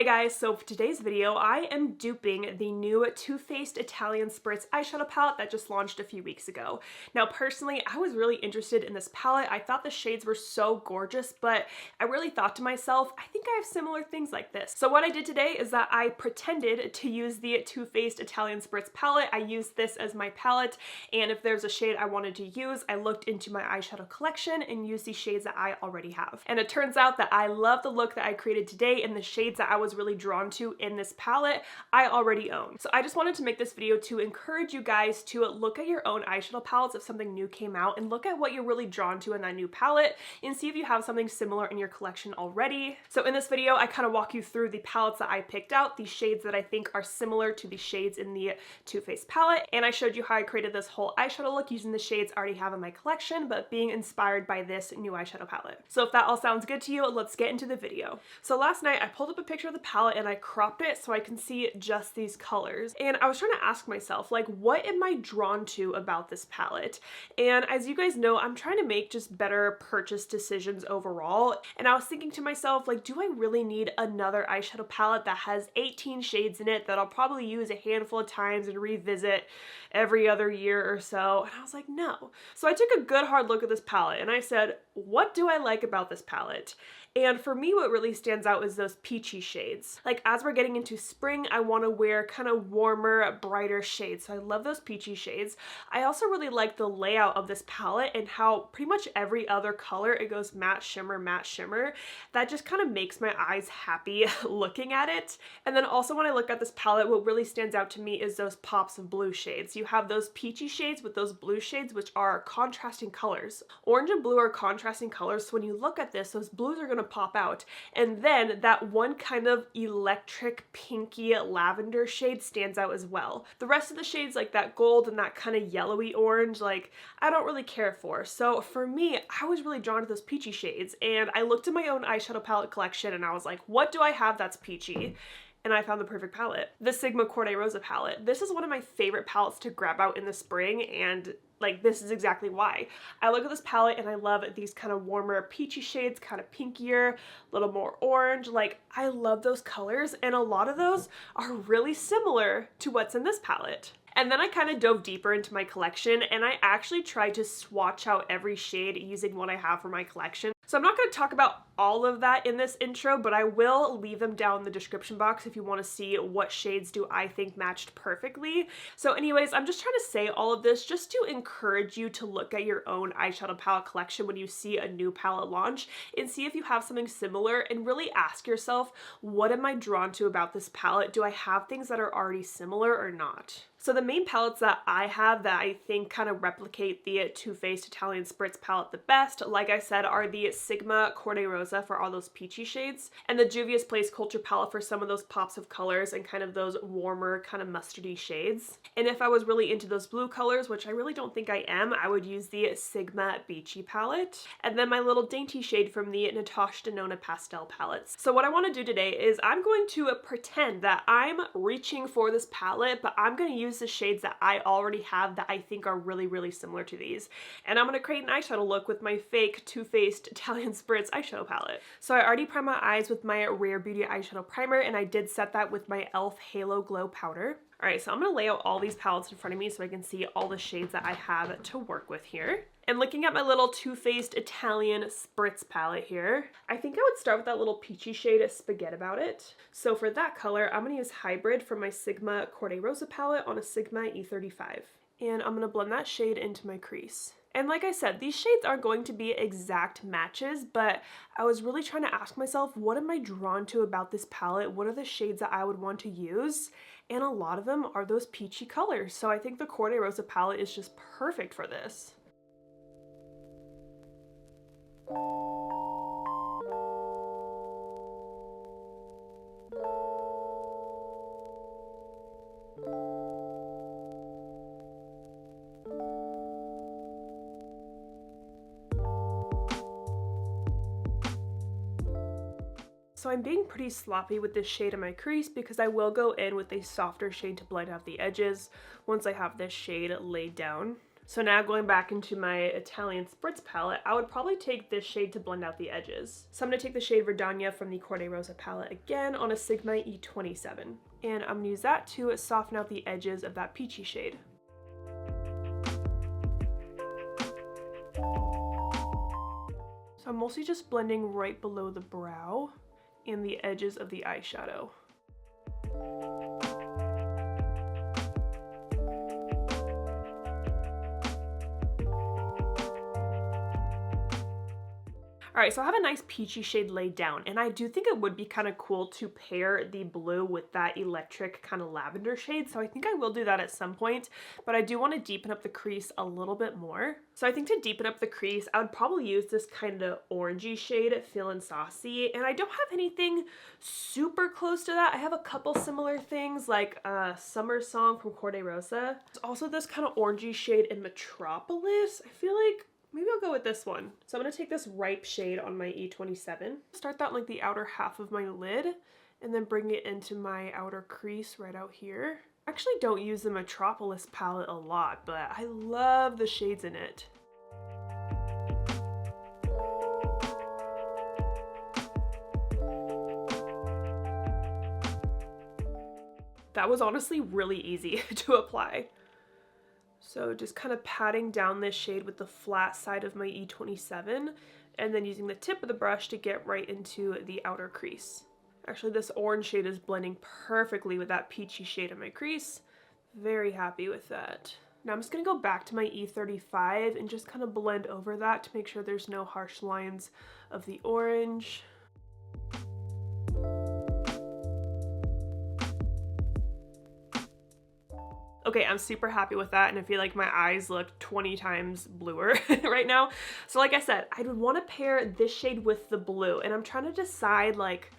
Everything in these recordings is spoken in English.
Hey guys, so for today's video, I am duping the new Too Faced Italian Spritz eyeshadow palette that just launched a few weeks ago. Now personally, I was really interested in this palette. I thought the shades were so gorgeous, but I really thought to myself, I think I have similar things like this. So what I did today is that I pretended to use the Too Faced Italian Spritz palette. I used this as my palette, and if there's a shade I wanted to use, I looked into my eyeshadow collection and used the shades that I already have. And it turns out that I love the look that I created today, and the shades that I was really drawn to in this palette I already own. So I just wanted to make this video to encourage you guys to look at your own eyeshadow palettes if something new came out, and look at what you're really drawn to in that new palette and see if you have something similar in your collection already. So in this video, I kind of walk you through the palettes that I picked out, the shades that I think are similar to the shades in the Too Faced palette, and I showed you how I created this whole eyeshadow look using the shades I already have in my collection, but being inspired by this new eyeshadow palette. So if that all sounds good to you, let's get into the video. So last night I pulled up a picture of the palette and I cropped it so I can see just these colors. And I was trying to ask myself, like, what am I drawn to about this palette? And as you guys know, I'm trying to make just better purchase decisions overall. And I was thinking to myself, like, do I really need another eyeshadow palette that has 18 shades in it that I'll probably use a handful of times and revisit every other year or so? And I was like, no. So I took a good hard look at this palette and I said, what do I like about this palette? And for me, what really stands out is those peachy shades. Like, as we're getting into spring, I want to wear kind of warmer, brighter shades. So I love those peachy shades. I also really like the layout of this palette and how pretty much every other color, it goes matte shimmer, matte shimmer. That just kind of makes my eyes happy looking at it. And then also when I look at this palette, what really stands out to me is those pops of blue shades. You have those peachy shades with those blue shades, which are contrasting colors. Orange and blue are contrasting colors. So when you look at this, those blues are going to pop out, and then that one kind of electric pinky lavender shade stands out as well. The rest of the shades, like that gold and that kind of yellowy orange, like, I don't really care for. So for me, I was really drawn to those peachy shades, and I looked at my own eyeshadow palette collection and I was like, what do I have that's peachy? And I found the perfect palette. The Sigma cor-de-rosa palette. This is one of my favorite palettes to grab out in the spring, and like, this is exactly why. I look at this palette and I love these kind of warmer peachy shades, kind of pinkier, a little more orange. Like, I love those colors, and a lot of those are really similar to what's in this palette. And then I kind of dove deeper into my collection and I actually tried to swatch out every shade using what I have for my collection. So I'm not going to talk about all of that in this intro, but I will leave them down in the description box if you want to see what shades do I think matched perfectly. So anyways, I'm just trying to say all of this just to encourage you to look at your own eyeshadow palette collection when you see a new palette launch and see if you have something similar, and really ask yourself, what am I drawn to about this palette? Do I have things that are already similar or not? So the main palettes that I have that I think kind of replicate the Too Faced Italian Spritz palette the best, like I said, are the Sigma cor-de-rosa for all those peachy shades, and the Juvia's Place Culture palette for some of those pops of colors and kind of those warmer kind of mustardy shades. And if I was really into those blue colors, which I really don't think I am, I would use the Sigma Beachy palette. And then my little dainty shade from the Natasha Denona pastel palettes. So what I want to do today is I'm going to pretend that I'm reaching for this palette, but I'm going to use the shades that I already have that I think are really, really similar to these. And I'm going to create an eyeshadow look with my fake Too Faced Italian Spritz eyeshadow palette. So I already primed my eyes with my Rare Beauty eyeshadow primer, and I did set that with my e.l.f. Halo Glow powder. Alright, so I'm going to lay out all these palettes in front of me so I can see all the shades that I have to work with here. And looking at my little Too Faced Italian Spritz palette here, I think I would start with that little peachy shade, Spaghetti About It. So for that color, I'm going to use Hybrid from my Sigma cor-de-rosa palette on a Sigma E35. And I'm going to blend that shade into my crease. And like I said, these shades aren't going to be exact matches, but I was really trying to ask myself, what am I drawn to about this palette? What are the shades that I would want to use? And a lot of them are those peachy colors. So I think the cor-de-rosa palette is just perfect for this. So I'm being pretty sloppy with this shade in my crease because I will go in with a softer shade to blend out the edges once I have this shade laid down. So now going back into my Italian Spritz palette, I would probably take this shade to blend out the edges. So I'm going to take the shade Verdania from the cor-de-rosa palette again on a Sigma E27. And I'm going to use that to soften out the edges of that peachy shade. So I'm mostly just blending right below the brow and the edges of the eyeshadow. Alright, so I have a nice peachy shade laid down, and I do think it would be kind of cool to pair the blue with that electric kind of lavender shade, so I think I will do that at some point, but I do want to deepen up the crease a little bit more. So I think to deepen up the crease, I would probably use this kind of orangey shade, Feelin' Saucy, and I don't have anything super close to that. I have a couple similar things like Summer Song from cor-de-rosa. There's also this kind of orangey shade in Metropolis. I feel like maybe I'll go with this one. So I'm going to take this Ripe shade on my E27. Start that in like the outer half of my lid and then bring it into my outer crease right out here. I actually don't use the Metropolis palette a lot, but I love the shades in it. That was honestly really easy to apply. So just kind of patting down this shade with the flat side of my E27 and then using the tip of the brush to get right into the outer crease. Actually, this orange shade is blending perfectly with that peachy shade in my crease. Very happy with that. Now I'm just going to go back to my E35 and just kind of blend over that to make sure there's no harsh lines of the orange. Okay, I'm super happy with that, and I feel like my eyes look 20 times bluer right now. So like I said, I would want to pair this shade with the blue, and I'm trying to decide, like,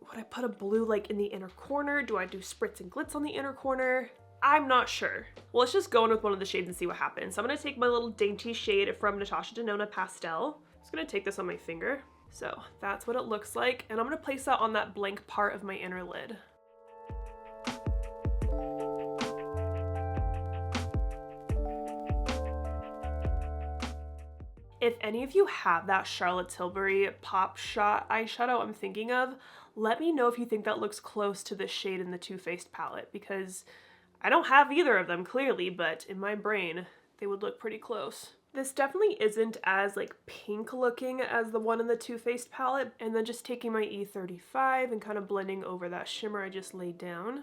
would I put a blue like in the inner corner? Do I do Spritz and Glitz on the inner corner? I'm not sure. Well, let's just go in with one of the shades and see what happens. So I'm going to take my little dainty shade from Natasha Denona Pastel. I'm just going to take this on my finger. So that's what it looks like, and I'm going to place that on that blank part of my inner lid. If any of you have that Charlotte Tilbury Pop Shot eyeshadow I'm thinking of, let me know if you think that looks close to the shade in the Too Faced palette, because I don't have either of them clearly, but in my brain, they would look pretty close. This definitely isn't as like pink looking as the one in the Too Faced palette, and then just taking my E35 and kind of blending over that shimmer I just laid down.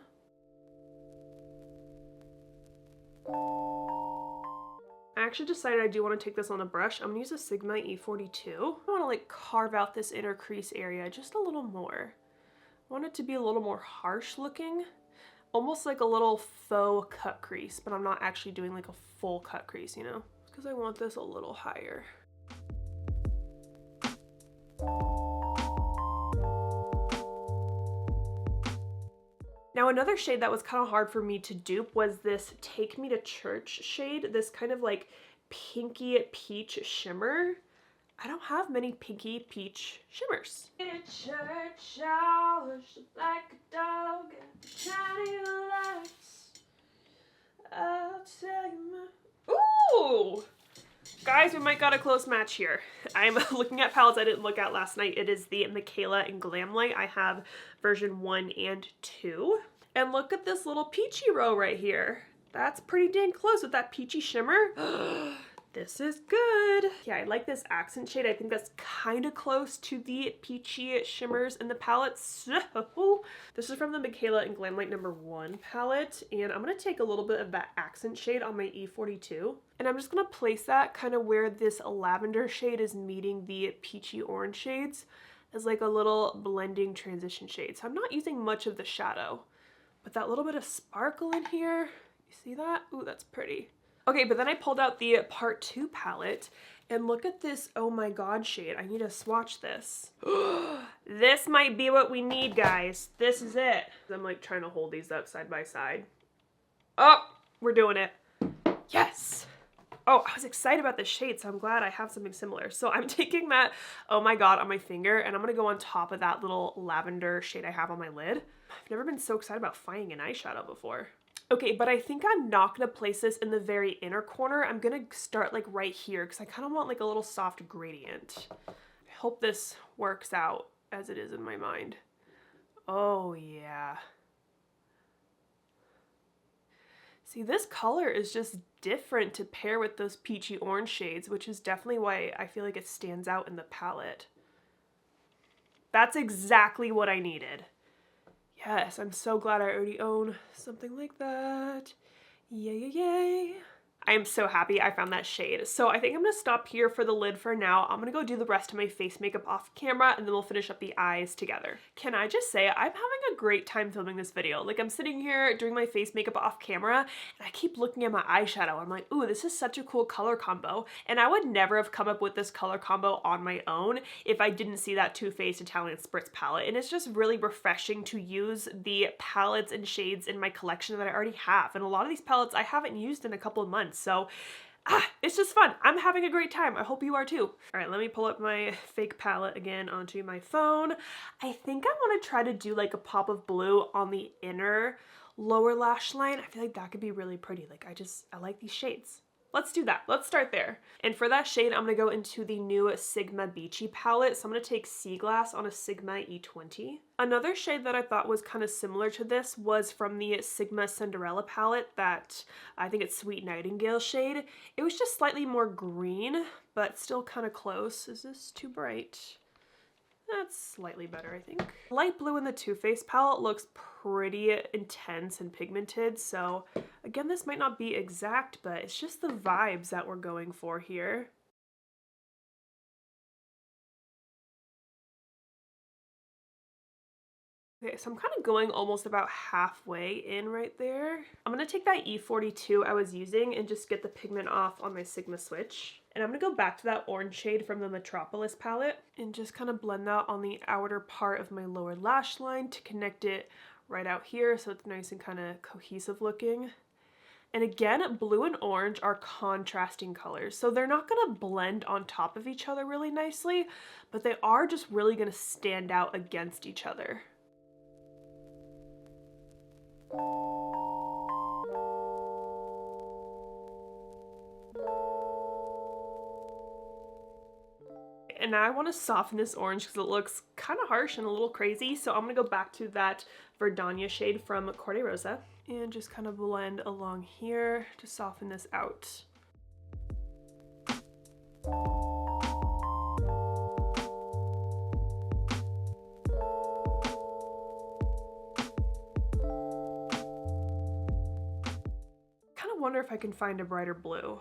I actually decided I do want to take this on a brush. I'm going to use a Sigma E42. I want to like carve out this inner crease area just a little more. I want it to be a little more harsh looking, almost like a little faux cut crease, but I'm not actually doing like a full cut crease, you know? Because I want this a little higher. Now another shade that was kind of hard for me to dupe was this Take Me to Church shade, this kind of like pinky peach shimmer. I don't have many pinky peach shimmers. Church hours like a dog and shiny lights. I'll tell you my... Ooh! Guys, we might got a close match here. I'm looking at palettes I didn't look at last night. It is the Mikayla and Glamlite. I have version 1 and 2. And look at this little peachy row right here. That's pretty dang close with that peachy shimmer. This is good. Yeah, I like this accent shade. I think that's kind of close to the peachy shimmers in the palette. So, this is from the Mikayla and Glamlite #1 palette. And I'm going to take a little bit of that accent shade on my E42. And I'm just going to place that kind of where this lavender shade is meeting the peachy orange shades as like a little blending transition shade. So I'm not using much of the shadow, but that little bit of sparkle in here, you see that? Ooh, that's pretty. Okay, but then I pulled out the Part 2 palette, and look at this Oh My God shade. I need to swatch this. This might be what we need, guys. This is it. I'm like trying to hold these up side by side. Oh, we're doing it. Yes. Oh, I was excited about this shade, so I'm glad I have something similar. So I'm taking that Oh My God on my finger, and I'm gonna go on top of that little lavender shade I have on my lid. I've never been so excited about finding an eyeshadow before. Okay, but I think I'm not gonna place this in the very inner corner. I'm gonna start like right here because I kind of want like a little soft gradient. I hope this works out as it is in my mind. Oh yeah. See, this color is just different to pair with those peachy orange shades, which is definitely why I feel like it stands out in the palette. That's exactly what I needed. Yes, I'm so glad I already own something like that. Yay, yay, yay. I am so happy I found that shade. So I think I'm gonna stop here for the lid for now. I'm gonna go do the rest of my face makeup off camera and then we'll finish up the eyes together. Can I just say, I'm having a great time filming this video. Like I'm sitting here doing my face makeup off camera and I keep looking at my eyeshadow. I'm like, ooh, this is such a cool color combo. And I would never have come up with this color combo on my own if I didn't see that Too Faced Italian Spritz palette. And it's just really refreshing to use the palettes and shades in my collection that I already have. And a lot of these palettes I haven't used in a couple of months. So it's just fun. I'm having a great time. I hope you are too. All right, let me pull up my fake palette again onto my phone. I think I want to try to do like a pop of blue on the inner lower lash line. I feel like that could be really pretty. Like I like these shades. Let's do that. Let's start there. And for that shade, I'm gonna go into the new Sigma Beachy palette. So I'm gonna take Sea Glass on a Sigma E20. Another shade that I thought was kind of similar to this was from the Sigma Cinderella palette, that I think it's Sweet Nightingale shade. It was just slightly more green, but still kind of close. Is this too bright? That's slightly better, I think. Light blue in the Too Faced palette looks pretty intense and pigmented, so again, this might not be exact, but it's just the vibes that we're going for here. Okay, so I'm kind of going almost about halfway in right there. I'm gonna take that E42 I was using and just get the pigment off on my Sigma switch. And I'm gonna go back to that orange shade from the Metropolis palette and just kind of blend that on the outer part of my lower lash line to connect it right out here so it's nice and kind of cohesive looking. And again, blue and orange are contrasting colors, so they're not gonna blend on top of each other really nicely, but they are just really gonna stand out against each other. And now I want to soften this orange because it looks kind of harsh and a little crazy. So I'm going to go back to that Verdania shade from Cor-de-rosa and just kind of blend along here to soften this out. Kind of wonder if I can find a brighter blue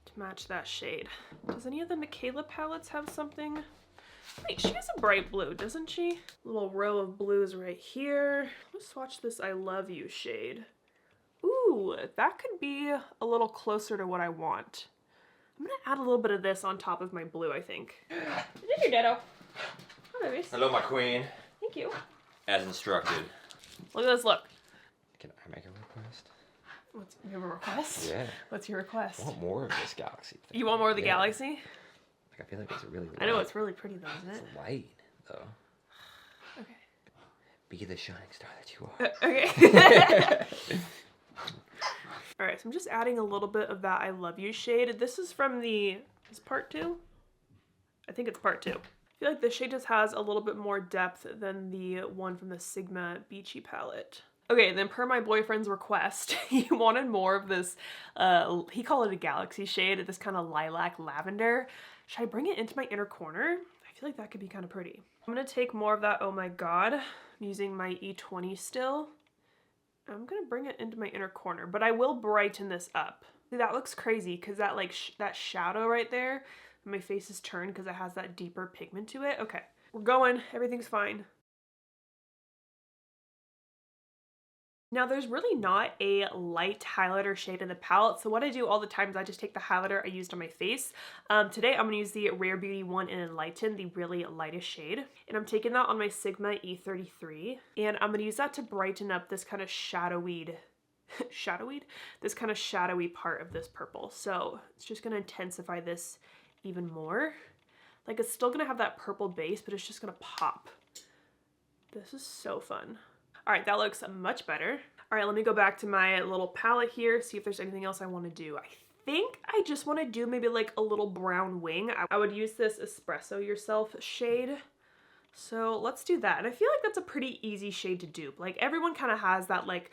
to match that shade. Does any of the Mikayla palettes have something? Wait, she has a bright blue, doesn't she? Little row of blues right here. Let's swatch this I Love You shade. Ooh, that could be a little closer to what I want. I'm gonna add a little bit of this on top of my blue, I think. Is your ditto? Hi, babies. Hello, my queen. Thank you. As instructed. Look at this look. Can I make a request? What's your request? Yeah. What's your request? I want more of this galaxy thing. You want more of the galaxy? Like, I feel like it's really light. I know, it's really pretty though, isn't it? It's light, though. Okay. Be the shining star that you are. Okay. Alright, so I'm just adding a little bit of that I Love You shade. This is from the, is part 2? I think it's part 2. I feel like this shade just has a little bit more depth than the one from the Sigma Beachy palette. Okay, then per my boyfriend's request, he wanted more of this, he called it a galaxy shade, this kind of lilac lavender. Should I bring it into my inner corner? I feel like that could be kind of pretty. I'm gonna take more of that Oh My God. I'm using my E20 still. I'm gonna bring it into my inner corner, but I will brighten this up. See, that looks crazy because that like that shadow right there, my face is turned because it has that deeper pigment to it. Okay, we're going, everything's fine. Now there's really not a light highlighter shade in the palette, so what I do all the time is I just take the highlighter I used on my face. Today I'm going to use the Rare Beauty one in Enlighten, the really lightest shade. And I'm taking that on my Sigma E33, and I'm going to use that to brighten up this kind of shadowy this kind of shadowy part of this purple. So it's just going to intensify this even more. Like, it's still going to have that purple base, but it's just going to pop. This is so fun. All right, that looks much better. All right, let me go back to my little palette here, see if there's anything else I want to do. I think I just want to do maybe like a little brown wing. I would use this Espresso Yourself shade. So let's do that. And I feel like that's a pretty easy shade to dupe. Like everyone kind of has that like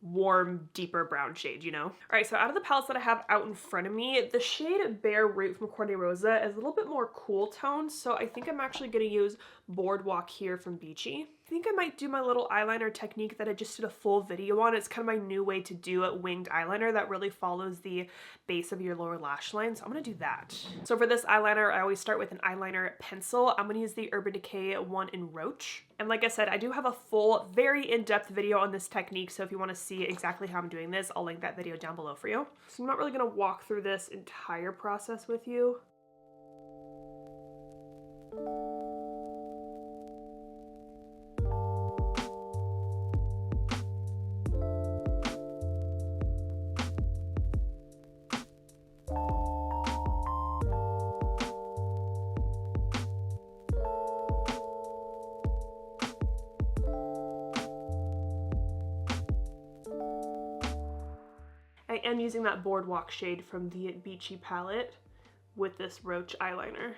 warm, deeper brown shade, you know? All right, so out of the palettes that I have out in front of me, the shade Bare Root from cor-de-rosa is a little bit more cool tone, so I think I'm actually gonna use Boardwalk here from Beachy. I think I might do my little eyeliner technique that I just did a full video on. It's kind of my new way to do a winged eyeliner that really follows the base of your lower lash line, so I'm gonna do that. So for this eyeliner, I always start with an eyeliner pencil. I'm gonna use the Urban Decay one in Roach. And like I said, I do have a full, very in-depth video on this technique, so if you want to see exactly how I'm doing this, I'll link that video down below for you. So I'm not really gonna walk through this entire process with you. I am using that Boardwalk shade from the Beachy palette with this Roach eyeliner.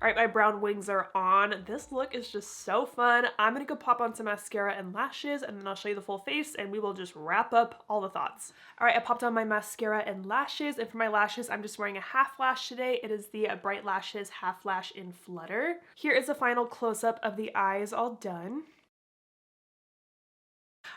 All right, my brown wings are on. This look is just so fun. I'm gonna go pop on some mascara and lashes, and then I'll show you the full face and we will just wrap up all the thoughts. All right, I popped on my mascara and lashes, and for my lashes, I'm just wearing a half lash today. It is the Bright Lashes half lash in Flutter. Here is a final close-up of the eyes all done.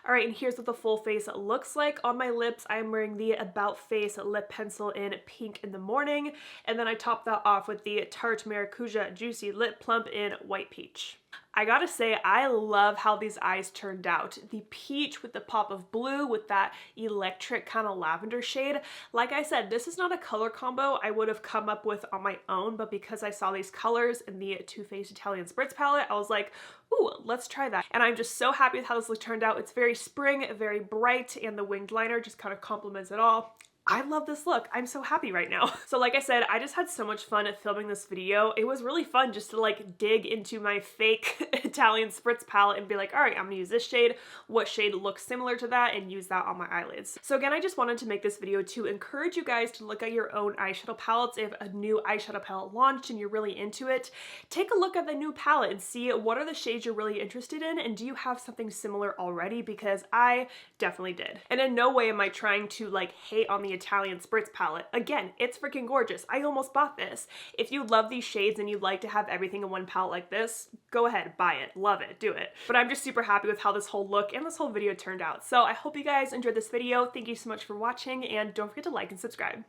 All right, and here's what the full face looks like. On my lips, I'm wearing the About Face lip pencil in Pink in the Morning, and then I top that off with the Tarte Maracuja Juicy Lip Plump in White Peach. I gotta say, I love how these eyes turned out. The peach with the pop of blue with that electric kind of lavender shade. Like I said, this is not a color combo I would have come up with on my own, but because I saw these colors in the Too Faced Italian Spritz palette, I was like, ooh, let's try that. And I'm just so happy with how this look turned out. It's very spring, very bright, and the winged liner just kind of complements it all. I love this look. I'm so happy right now. So like I said, I just had so much fun at filming this video. It was really fun just to like dig into my fake Italian Spritz palette and be like, all right, I'm gonna use this shade. What shade looks similar to that, and use that on my eyelids. So again, I just wanted to make this video to encourage you guys to look at your own eyeshadow palettes. If a new eyeshadow palette launched and you're really into it, take a look at the new palette and see what are the shades you're really interested in, and do you have something similar already? Because I definitely did. And in no way am I trying to like hate on the Italian Spritz palette. Again, it's freaking gorgeous. I almost bought this. If you love these shades and you'd like to have everything in one palette like this, go ahead, buy it, love it, do it. But I'm just super happy with how this whole look and this whole video turned out. So I hope you guys enjoyed this video. Thank you so much for watching, and don't forget to like and subscribe.